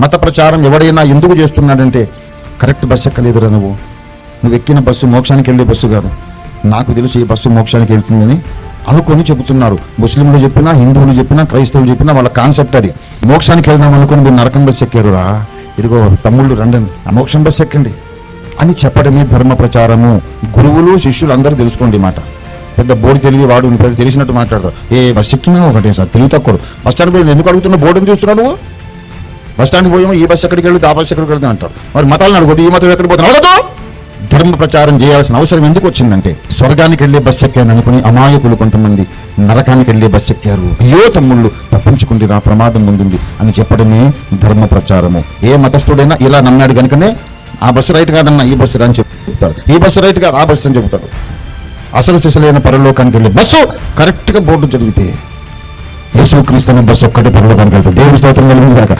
మత ప్రచారం ఎవడైనా ఎందుకు చేస్తున్నాడంటే కరెక్ట్ బస్సు ఎక్కలేదురా, నువ్వు ఎక్కిన బస్సు మోక్షానికి వెళ్ళే బస్సు కాదు. నాకు తెలిసి ఈ బస్సు మోక్షానికి వెళ్తుందని అనుకొని చెబుతున్నారు. ముస్లింలు చెప్పినా, హిందువులు చెప్పినా, క్రైస్తవులు చెప్పినా వాళ్ళ కాన్సెప్ట్ అది. మోక్షానికి వెళ్దాం అనుకుని మీరు నరకం బస్సు ఎక్కారురా, ఇదిగో తమ్ముళ్ళు రండి ఆ మోక్షం బస్సు ఎక్కండి అని చెప్పడమే ధర్మ ప్రచారము. గురువులు శిష్యులు అందరూ తెలుసుకోండి మాట. పెద్ద బోర్డు తెలివి వాడు పెద్ద తెలిసినట్టు మాట్లాడతారు. ఏ బస్సు ఎక్కినా ఒకటే సార్, తెలివి తక్కువ. బస్ స్టాండ్ పోయి ఎందుకు అడుగుతున్నా, బోర్డుని చూస్తున్నావు నువ్వు? బస్ స్టాండ్కి పోయేమో ఈ బస్సు ఎక్కడికి వెళ్తే ఆ బస్సు ఎక్కడికి వెళ్తే అంటారు. మరి మతాలను అడుగుతుంది, ఈ మతం ఎక్కడికి పోతున్నావు అడగదు. ధర్మ ప్రచారం చేయాల్సిన అవసరం ఎందుకు వచ్చిందంటే స్వర్గానికి వెళ్ళే బస్సు ఎక్కాను అనుకుని అమాయకులు కొంతమంది నరకానికి వెళ్ళే బస్సు ఎక్కారు. అయ్యో తమ్ముళ్ళు తప్పించుకుంటే నా ప్రమాదం ముందుంది అని చెప్పడమే ధర్మ ప్రచారము. ఏ మతస్థుడైనా ఇలా నమ్మాడు కనుకనే ఆ బస్సు రైట్ కాదన్నా ఈ బస్సు అని చెప్తాడు, ఈ బస్సు రైట్ కాదు ఆ బస్సు అని చెబుతాడు. అసలు సిసలైన పరలోకానికి వెళ్ళే బస్సు కరెక్ట్గా బోర్డు చదివితే యేసుక్రీస్తు అనే బస్సు ఒక్కటే పరలోకానికి వెళ్తాడు. దేవుని స్తోత్రం కలిగింది కాక.